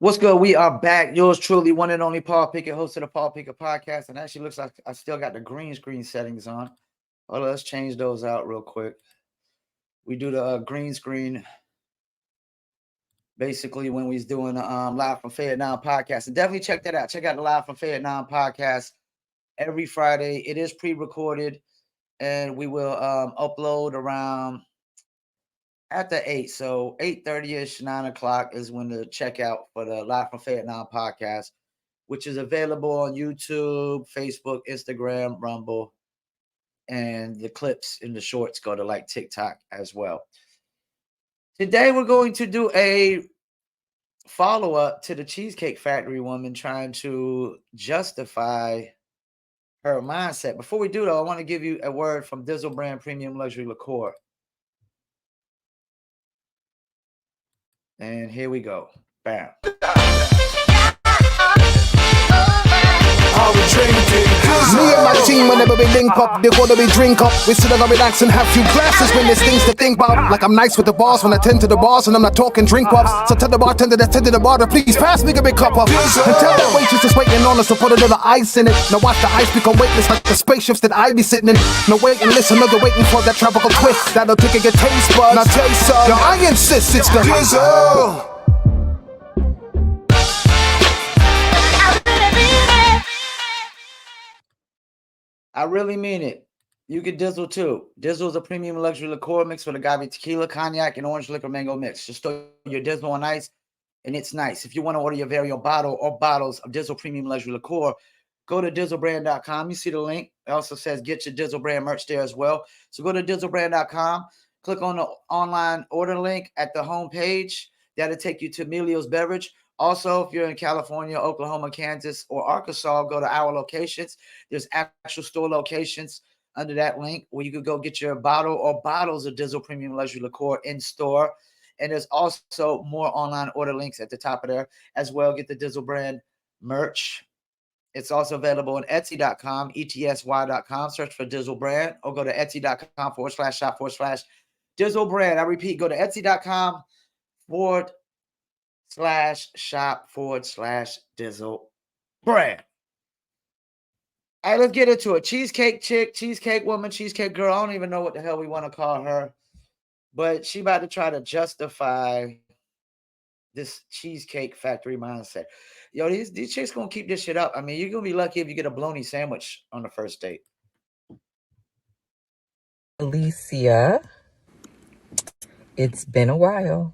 What's good? We are back. Yours truly, one and only Paul Pickett, host of the Paul Pickett podcast. And actually looks like I still got the green screen settings on. Oh, let's change those out real quick. We do the green screen basically when we's doing live from Vietnam podcast. And definitely check that out. Check out the live from Vietnam podcast every Friday. It is pre-recorded, and we will upload around after 8. So 8:30ish, 9 o'clock is when the checkout for the live from Vietnam podcast, which is available on YouTube, Facebook, Instagram, Rumble, and the clips in the shorts go to like TikTok as well. Today we're going to do a follow-up to the Cheesecake Factory woman trying to justify her mindset. Before we do though, I want to give you a word from Dizzle Brand Premium Luxury Liqueur. And here we go. Bam. Me and my team, whenever we link up, they go to we drink up. We sit down and relax and have few glasses when there's things to think about. Like I'm nice with the boss when I tend to the boss and I'm not talking drink ups. So tell the bartender that's tending the bar to please pass me a big cup up. And tell that waitress that's waiting on us to put a little ice in it. Now watch the ice become weightless like the spaceships that I be sitting in. Now wait and listen, no, they're waiting for that tropical twist that'll take your taste buds. Now taste some. Yo, I insist it's the Dizzle. I really mean it. You get Dizzle too. Dizzle is a premium luxury liqueur mixed with agave tequila, cognac, and orange liquor mango mix. Just throw your Dizzle on ice, and it's nice. If you want to order your very own bottle or bottles of Dizzle premium luxury liqueur, go to dizzlebrand.com. You see the link. It also says get your Dizzle brand merch there as well. So go to dizzlebrand.com. Click on the online order link at the home page. That'll take you to Emilio's Beverage. Also, if you're in California, Oklahoma, Kansas, or Arkansas, go to our locations. There's actual store locations under that link where you could go get your bottle or bottles of Dizzle Premium Luxury Liqueur in store. And there's also more online order links at the top of there as well. Get the Dizzle brand merch. It's also available on Etsy.com, ETSY.com. Search for Dizzle brand or go to Etsy.com/shop/Dizzle brand. I repeat, go to Etsy.com /shop/Dizzle brand. All right, let's get into it. Cheesecake chick, cheesecake woman, cheesecake girl. I don't even know what the hell we want to call her, but she about to try to justify this Cheesecake Factory mindset. Yo, these chicks gonna keep this shit up. I mean, you're gonna be lucky if you get a bologna sandwich on the first date. Alicia, it's been a while,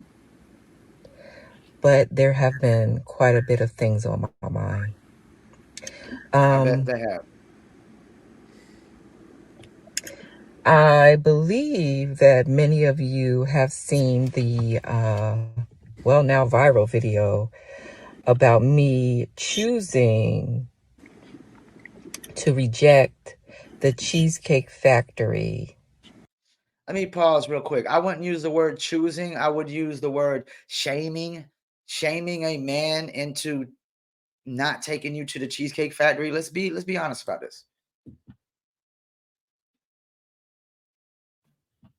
but there have been quite a bit of things on my mind. I bet they have. I believe that many of you have seen the, now viral video about me choosing to reject the Cheesecake Factory. Let me pause real quick. I wouldn't use the word choosing. I would use the word shaming a man into not taking you to the Cheesecake Factory. Let's be honest about this.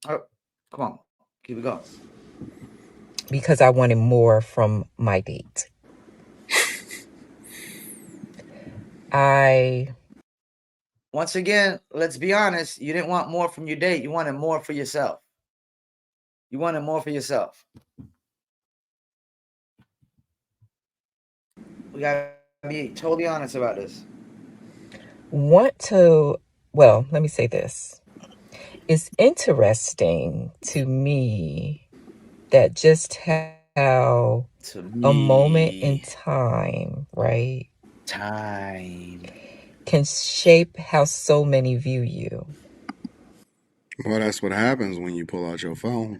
Oh, come on. Keep it going. Because I wanted more from my date. Once again, let's be honest. You didn't want more from your date. You wanted more for yourself. We got to be totally honest about this. Let me say this. It's interesting to me that just how a moment in time, right? Time can shape how so many view you. Well, that's what happens when you pull out your phone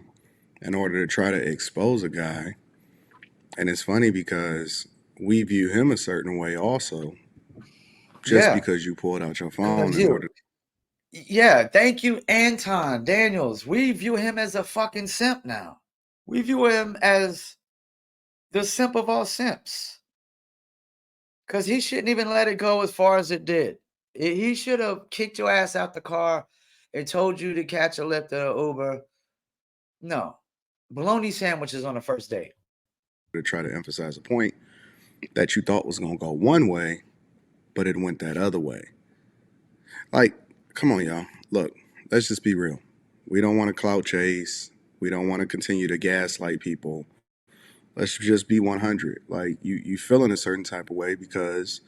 in order to try to expose a guy. And it's funny because we view him a certain way also. Just because you pulled out your phone in order. Yeah, thank you, Anton Daniels. We view him as a fucking simp now. We view him as the simp of all simps. Because he shouldn't even let it go as far as it did. He should have kicked your ass out the car and told you to catch a Lyft or Uber. No. Bologna sandwiches on the first date. To try to emphasize a point, that you thought was going to go one way, but it went that other way. Like, come on, y'all. Look, let's just be real. We don't want to clout chase. We don't want to continue to gaslight people. Let's just be 100. Like, you feel in a certain type of way because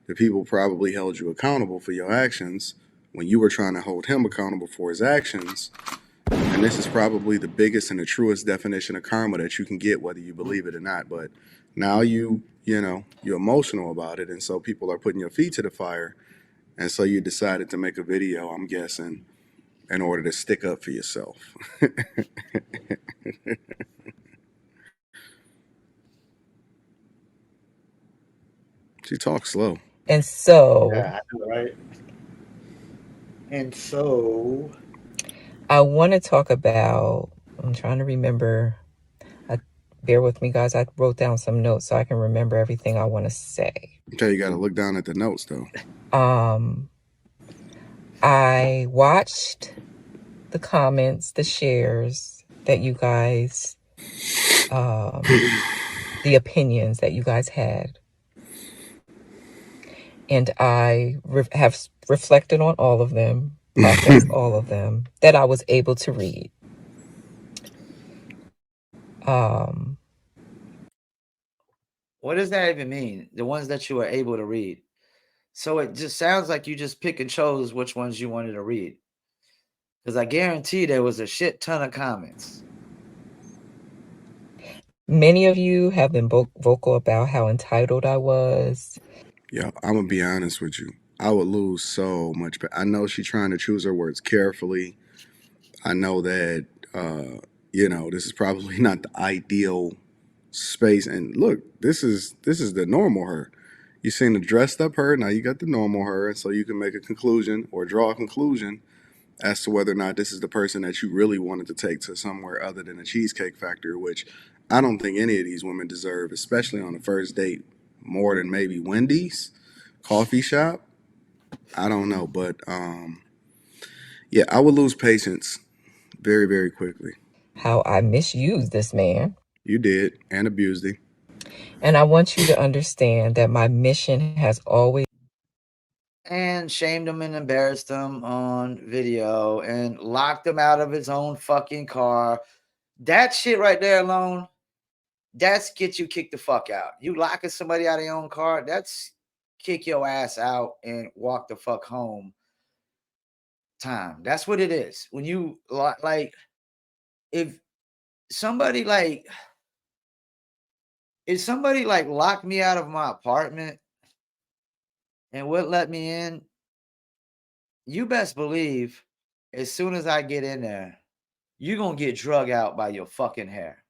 the people probably held you accountable for your actions when you were trying to hold him accountable for his actions. And this is probably the biggest and the truest definition of karma that you can get, whether you believe it or not. But now you're emotional about it, and so people are putting your feet to the fire, and so you decided to make a video, I'm guessing, in order to stick up for yourself. She talks slow. And so Yeah, I know, right? And so I want to talk about, I'm trying to remember. Bear with me, guys. I wrote down some notes so I can remember everything I want to say. Okay, you got to look down at the notes, though. I watched the comments, the shares that you guys, the opinions that you guys had. And I have reflected on all of them, processed all of them that I was able to read. what does that even mean? The ones that you were able to read. So it just sounds like you just pick and chose which ones you wanted to read. Because I guarantee there was a shit ton of comments. Many of you have been vocal about how entitled I was. Yeah, I'm going to be honest with you. I would lose so much. I know she's trying to choose her words carefully. I know that, this is probably not the ideal space. And look, this is the normal her. You seen the dressed up her, now you got the normal her, and so you can make a conclusion or draw a conclusion as to whether or not this is the person that you really wanted to take to somewhere other than a Cheesecake Factory, which I don't think any of these women deserve, especially on the first date, more than maybe Wendy's, coffee shop. I don't know, but yeah, I would lose patience very, very quickly. How I misused this man. You did, and abused him. And I want you to understand that my mission has always And shamed him and embarrassed him on video and locked him out of his own fucking car. That shit right there alone, that's get you kicked the fuck out. You locking somebody out of your own car, that's kick your ass out and walk the fuck home time. That's what it is. When you like, if somebody like locked me out of my apartment and wouldn't let me in, you best believe as soon as I get in there, you're gonna get drug out by your fucking hair.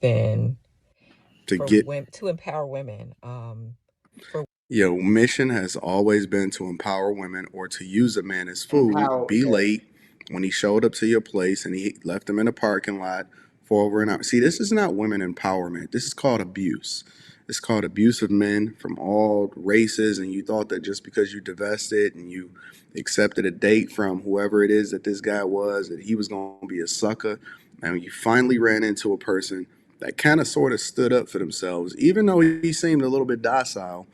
been To empower women. Your mission has always been to empower women or to use a man as food, be Yeah. late when he showed up to your place and he left him in a parking lot for over an hour. See, this is not women empowerment. This is called abuse. It's called abuse of men from all races, and you thought that just because you divested and you accepted a date from whoever it is that this guy was, that he was going to be a sucker. And you finally ran into a person that kind of sort of stood up for themselves, even though he seemed a little bit docile.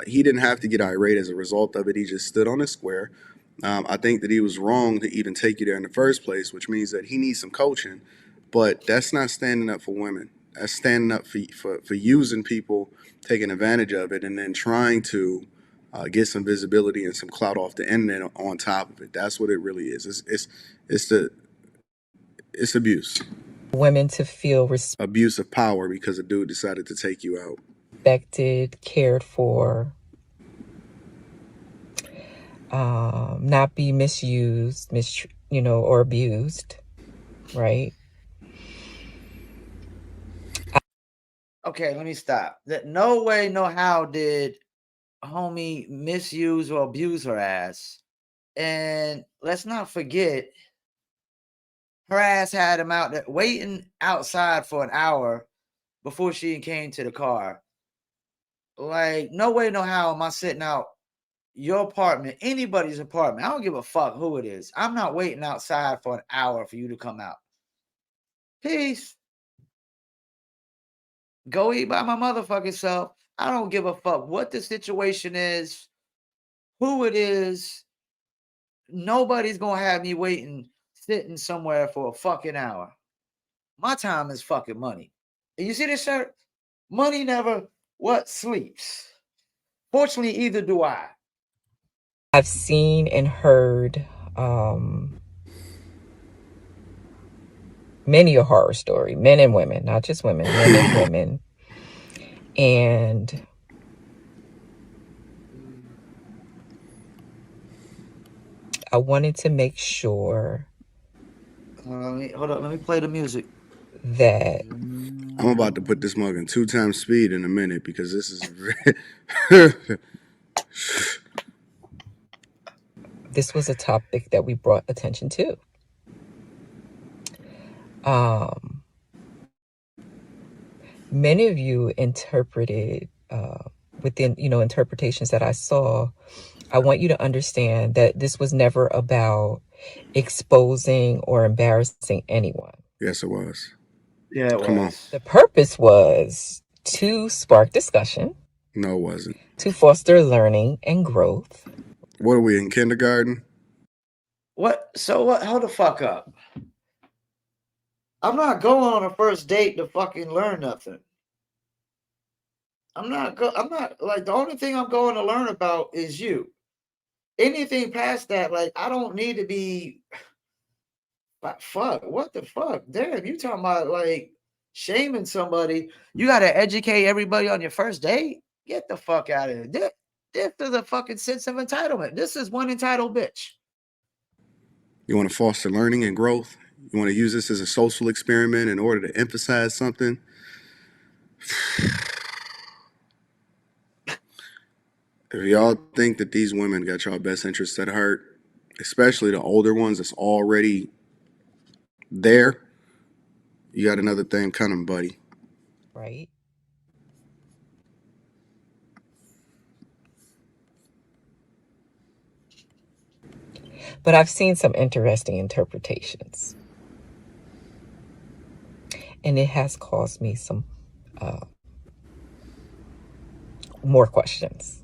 He didn't have to get irate as a result of it. He just stood on his square. I think that he was wrong to even take you there in the first place, which means that he needs some coaching. But that's not standing up for women. That's standing up for using people, taking advantage of it, and then trying to get some visibility and some clout off the internet on top of it. That's what it really is. It's abuse. Women to feel Abuse of power because a dude decided to take you out. respected, cared for, not be misused, or abused, right? Okay, let me stop. That no way, no how did homie misuse or abuse her ass. And let's not forget, her ass had him out there waiting outside for an hour before she came to the car. Like, no way, no how am I sitting out your apartment, anybody's apartment. I don't give a fuck who it is. I'm not waiting outside for an hour for you to come out. Peace. Go eat by my motherfucking self. I don't give a fuck what the situation is, who it is. Nobody's gonna have me waiting, sitting somewhere for a fucking hour. My time is fucking money. And you see this shirt? Money never sleeps. Fortunately, either do I. I've seen and heard many a horror story, men and women, not just women, men and women. And I wanted to make sure Hold up, let me play the music. that I'm about to put this mug in 2 times speed in a minute because this is this was a topic that we brought attention to. Many of you interpreted within, interpretations that I saw. I want you to understand that this was never about exposing or embarrassing anyone. Yes, it was. Yeah, it Come on. was. The purpose was to spark discussion, No, it wasn't. to foster learning and growth. What are we in kindergarten? What? So what? Hold the fuck up. I'm not going on a first date to fucking learn nothing. I'm not like, the only thing I'm going to learn about is you. Anything past that, like, I don't need to be like, fuck, what the fuck? Damn, you talking about like shaming somebody. You gotta educate everybody on your first date. Get the fuck out of here. This is a fucking sense of entitlement. This is one entitled bitch. You want to foster learning and growth? You want to use this as a social experiment in order to emphasize something? If y'all think that these women got y'all best interests at heart, especially the older ones that's already there, you got another thing coming, buddy. Right? But I've seen some interesting interpretations. And it has caused me some more questions.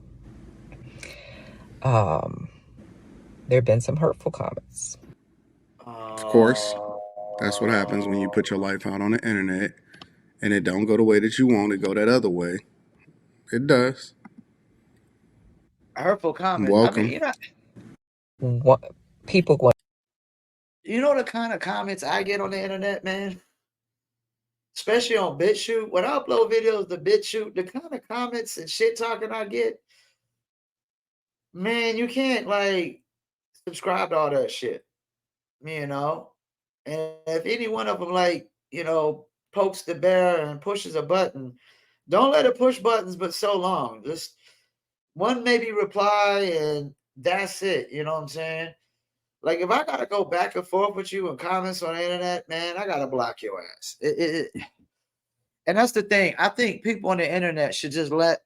There have been some hurtful comments. Of course, that's what happens when you put your life out on the internet and it don't go the way that you want it, go that other way. It does. Hurtful comments. Welcome. I mean, What people going? you know the kind of comments I get on the internet, man? Especially on BitChute. When I upload videos to BitChute, the kind of comments and shit talking I get, man, you can't like subscribe to all that shit. You know? And if any one of them, like, pokes the bear and pushes a button, don't let it push buttons but so long. Just one maybe reply and that's it. You know what I'm saying? Like, if I gotta go back and forth with you in comments on the internet, man, I gotta block your ass. And that's the thing. I think people on the internet should just let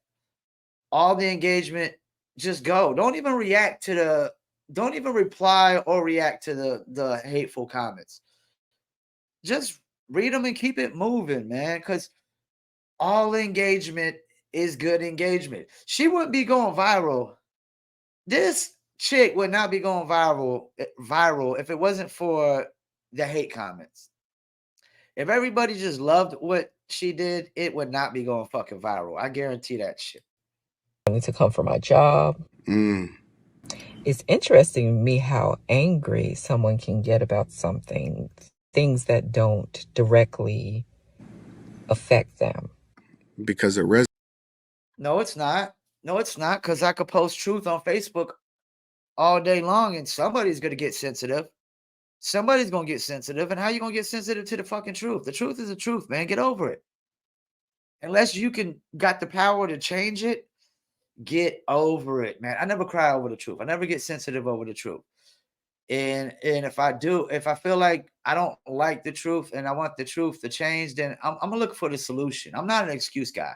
all the engagement just go. Don't even reply or react to the hateful comments. Just read them and keep it moving, man. Because all engagement is good engagement. She wouldn't be going viral. This chick would not be going viral if it wasn't for the hate comments. If everybody just loved what she did, it would not be going fucking viral. I guarantee that shit. I need to come for my job. It's interesting to me how angry someone can get about something, things that don't directly affect them. Because it No, it's not. No, it's not. Because I could post truth on Facebook all day long and somebody's going to get sensitive. Somebody's going to get sensitive. And how you going to get sensitive to the fucking truth? The truth is the truth, man. Get over it. Unless you got the power to change it, get over it, man. I never cry over the truth. I never get sensitive over the truth. And if I feel like I don't like the truth and I want the truth to change, then I'm gonna look for the solution. I'm not an excuse guy.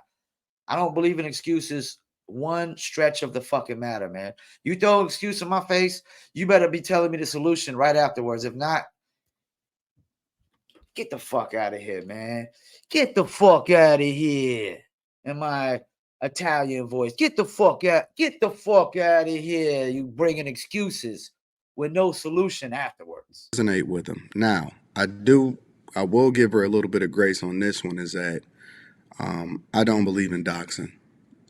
I don't believe in excuses one stretch of the fucking matter, man. You throw an excuse in my face, you better be telling me the solution right afterwards. If not, Get the fuck out of here, man. Get the fuck out of here. In my Italian voice. Get the fuck out of here. You bringing excuses with no solution afterwards. Resonate with him. Now, I will give her a little bit of grace on this one is that I don't believe in doxing.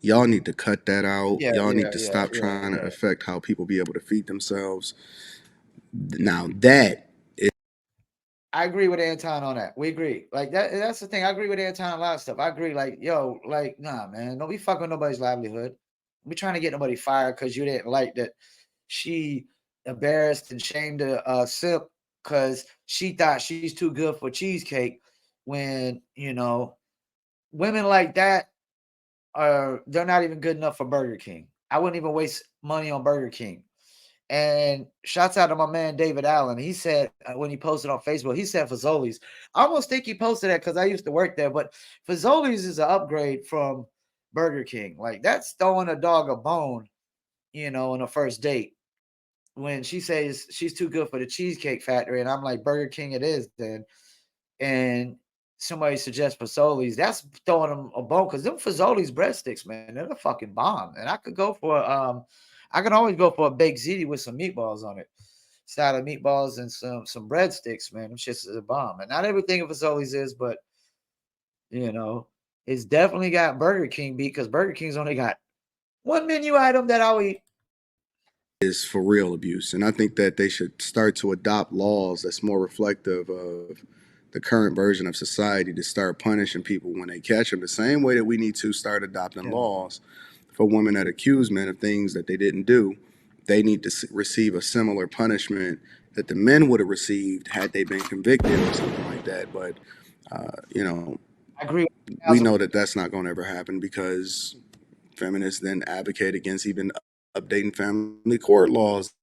Y'all need to cut that out. Y'all need to stop trying to affect how people be able to feed themselves. Now that I agree with Anton on that. We agree. Like that's the thing. I agree with Anton on a lot of stuff. I agree, like, yo, like, nah, man. Don't be fucking nobody's livelihood. Don't be trying to get nobody fired because you didn't like that she embarrassed and shamed a sip because she thought she's too good for cheesecake when, women like that they're not even good enough for Burger King. I wouldn't even waste money on Burger King. And shouts out to my man David Allen. He said when he posted on Facebook, he said Fazoli's. I almost think he posted that because I used to work there, but Fazoli's is an upgrade from Burger King. Like that's throwing a dog a bone, on a first date. When she says she's too good for the Cheesecake Factory, and I'm like, Burger King it is then. And somebody suggests Fazoli's, that's throwing them a bone because them Fazoli's breadsticks, man, they're a fucking bomb. And I can always go for a baked ziti with some meatballs on it. Side of meatballs and some breadsticks, man. Them shits is a bomb. And not everything of Fazoli's is, but it's definitely got Burger King beat because Burger King's only got one menu item that I'll eat. is for real abuse, and I think that they should start to adopt laws that's more reflective of the current version of society to start punishing people when they catch them the same way that we need to start adopting laws for women that accuse men of things that they didn't do. They need to receive a similar punishment that the men would have received had they been convicted or something like that. But I agree. we know that that's not going to ever happen because feminists then advocate against even updating family court laws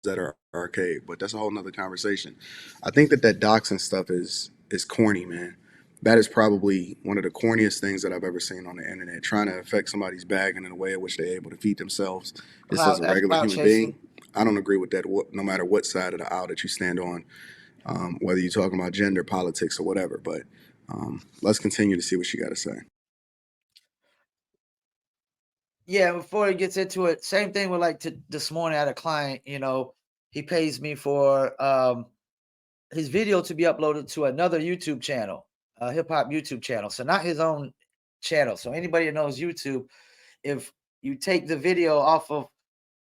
that are archaic. But that's a whole nother conversation. I think that doxing stuff is corny, man. That is probably one of the corniest things that I've ever seen on the internet. Trying to affect somebody's bag in a way in which they're able to feed themselves just as a regular human being. I don't agree with that. No matter what side of the aisle that you stand on, whether you're talking about gender, politics, or whatever. But let's continue to see what you got to say. Yeah, before he gets into it, same thing with like this morning I had a client, he pays me for his video to be uploaded to another YouTube channel, a hip hop YouTube channel. So not his own channel. So anybody that knows YouTube, if you take the video off of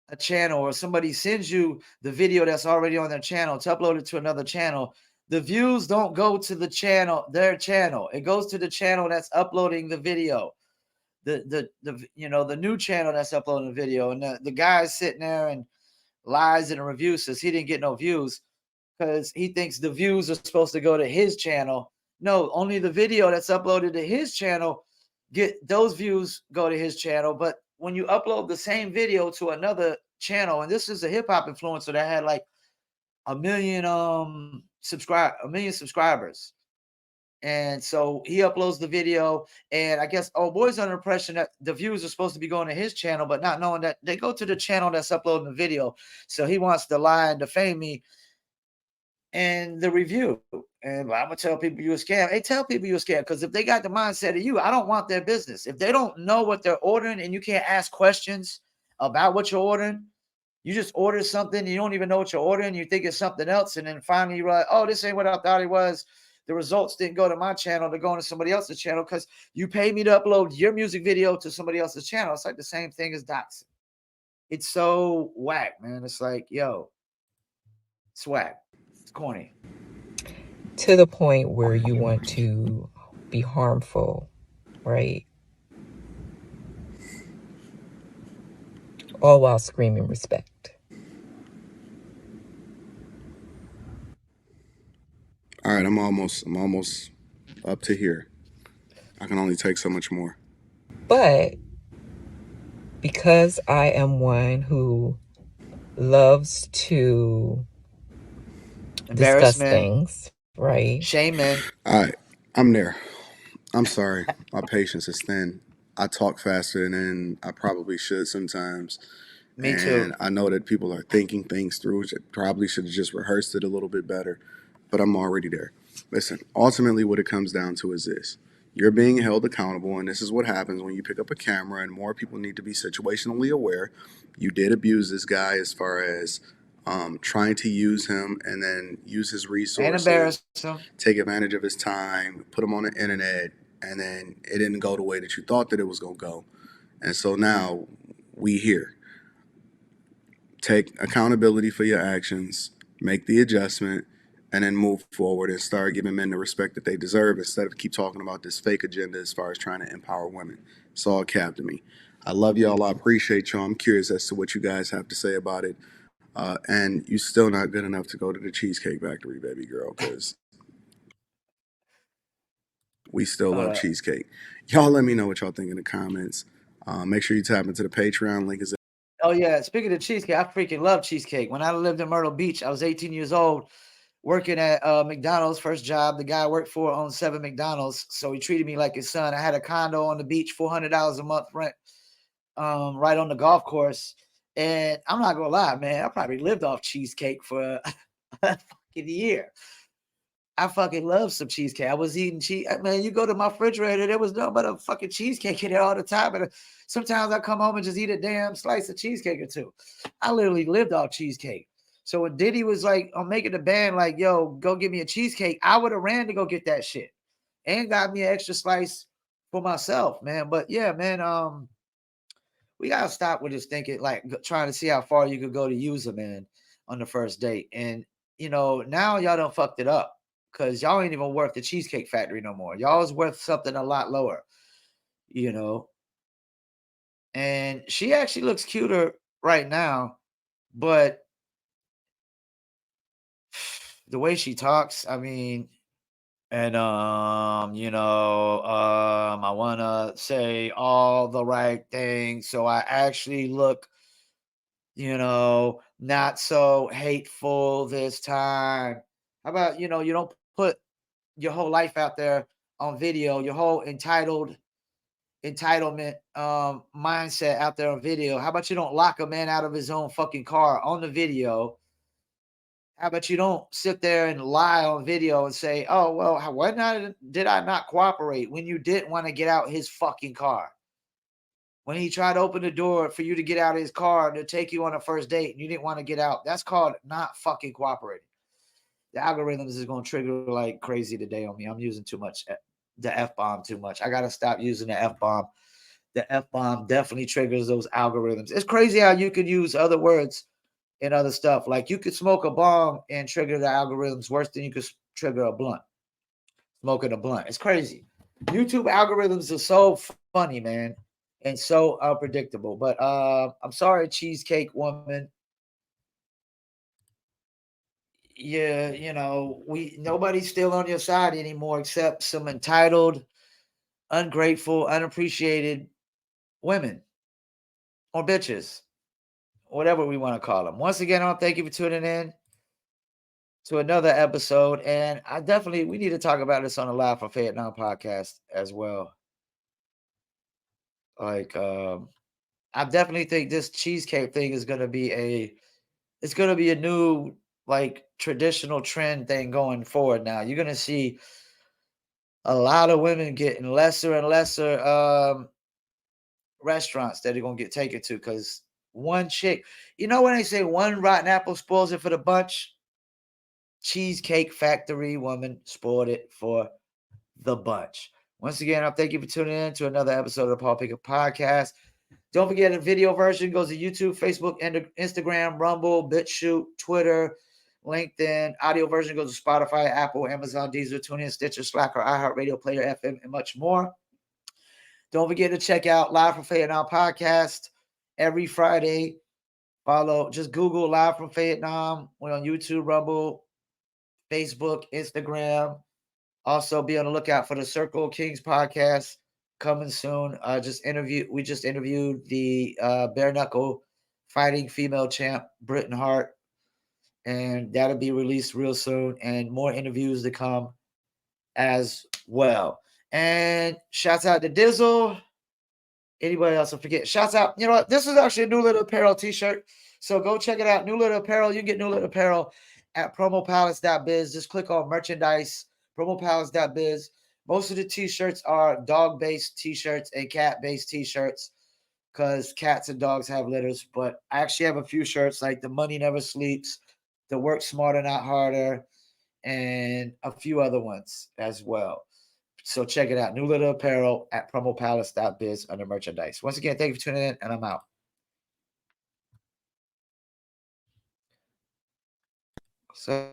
a channel or somebody sends you the video that's already on their channel to upload it to another channel, the views don't go to the channel, their channel. It goes to the channel that's uploading the video. The new channel that's uploading the video, and the guy's sitting there and lies in a review, says he didn't get no views because he thinks the views are supposed to go to his channel. No, only the video that's uploaded to his channel get those views go to his channel. But when you upload the same video to another channel, and this is a hip hop influencer that had like a million subscribers. And so he uploads the video, and I guess boy's under impression that the views are supposed to be going to his channel, but not knowing that they go to the channel that's uploading the video. So he wants to lie and defame me in the review. And I'm gonna tell people you a scam. Hey, tell people you a scam, because if they got the mindset of you, I don't want their business. If they don't know what they're ordering and you can't ask questions about what you're ordering, you just order something, you don't even know what you're ordering, you think it's something else, and then finally you're like, oh, this ain't what I thought it was. The results didn't go to my channel, they're going to somebody else's channel because you paid me to upload your music video to somebody else's channel. It's like the same thing as doxing. It's so whack, man. It's like, yo, it's whack. It's corny. To the point where you want to be harmful, right? All while screaming respect. All right, I'm almost up to here. I can only take so much more. But because I am one who loves to discuss things, right? Shame, man. All right, I'm there. I'm sorry. My patience is thin. I talk faster than I probably should sometimes. Me too. And I know that people are thinking things through. Which probably should have just rehearsed it a little bit better, but I'm already there. Listen, ultimately, what it comes down to is this: you're being held accountable, and this is what happens when you pick up a camera. And more people need to be situationally aware. You did abuse this guy as far as trying to use him and then use his And resources, embarrass him. take advantage of his time, put him on the internet, and then it didn't go the way that you thought that it was going to go. And so now we here. Take accountability for your actions, make the adjustment, and then move forward and start giving men the respect that they deserve instead of keep talking about this fake agenda as far as trying to empower women. It's all cap to me. I love y'all. I appreciate y'all. I'm curious as to what you guys have to say about it. And you still not good enough to go to the Cheesecake Factory, baby girl, because we still love cheesecake. Y'all let me know what y'all think in the comments. Make sure you tap into the Patreon. Link is Oh yeah, speaking of cheesecake, I freaking love cheesecake. When I lived in Myrtle Beach, I was 18 years old, working at McDonald's. First job, the guy I worked for owned 7 McDonald's, so he treated me like his son. I had a condo on the beach, $400 a month rent, right on the golf course. And I'm not gonna lie, man, I probably lived off cheesecake for a fucking year. I fucking love some cheesecake. I was eating cheese. Man, you go to my refrigerator, there was nothing but a fucking cheesecake in there all the time. And sometimes I come home and just eat a damn slice of cheesecake or two. I literally lived off cheesecake. So when Diddy was like, I'm making the band, like, yo, go get me a cheesecake, I would have ran to go get that shit and got me an extra slice for myself, man. But yeah, man, we gotta stop with this thinking, like trying to see how far you could go to use a man on the first date. And now y'all done fucked it up because y'all ain't even worth the Cheesecake Factory no more. Y'all is worth something a lot lower, you know. And she actually looks cuter right now, but the way she talks, I mean, and I wanna say all the right things so I actually look not so hateful this time. How about, you don't put your whole life out there on video, your whole entitlement mindset out there on video. How about you don't lock a man out of his own fucking car on the video? How about you don't sit there and lie on video and say, oh, well, why not did I not cooperate when you didn't want to get out his fucking car? When he tried to open the door for you to get out of his car to take you on a first date and you didn't want to get out, that's called not fucking cooperating. The algorithms is going to trigger like crazy today on me. I'm using too much, the F-bomb too much. I got to stop using the F-bomb. The F-bomb definitely triggers those algorithms. It's crazy how you could use other words and other stuff. Like you could smoke a bomb and trigger the algorithms worse than you could trigger a blunt. Smoking a blunt. It's crazy. YouTube algorithms are so funny, man, and so unpredictable. But I'm sorry, cheesecake woman. Yeah, nobody's still on your side anymore except some entitled, ungrateful, unappreciated women or bitches, whatever we want to call them. Once again, I want to thank you for tuning in to another episode. And we need to talk about this on the Live from Vietnam podcast as well. Like, I definitely think this cheesecake thing is going to be a new like traditional trend thing going forward. Now you're going to see a lot of women getting lesser and lesser restaurants that are going to get taken to because one chick, when they say one rotten apple spoils it for the bunch, Cheesecake Factory woman spoiled it for the bunch. Once again, I thank you for tuning in to another episode of the Paul Pickett Podcast. Don't forget the video version goes to YouTube, Facebook, and Instagram, Rumble, BitChute, Twitter, LinkedIn. Audio version goes to Spotify, Apple, Amazon, Deezer, TuneIn, Stitcher, Slacker, iHeartRadio, Player FM, and much more. Don't forget to check out Live from Vietnam podcast every Friday. Just Google Live from Vietnam. We're on YouTube, Rumble, Facebook, Instagram. Also, be on the lookout for the Circle of Kings podcast coming soon. We just interviewed the bare knuckle fighting female champ Britain Hart, and that'll be released real soon. And more interviews to come as well. And shouts out to Dizzle. Anybody else? I forget. Shouts out. You know what? This is actually a New Lit Apparel t-shirt. So go check it out. New Lit Apparel. You can get New Lit Apparel at promopalace.biz. Just click on merchandise. promopalace.biz. Most of the t-shirts are dog-based t-shirts and cat-based t-shirts because cats and dogs have litters. But I actually have a few shirts like the Money Never Sleeps, the Work Smarter Not Harder, and a few other ones as well. So check it out. New Litter Apparel at promopalace.biz under merchandise. Once again, thank you for tuning in, and I'm out. So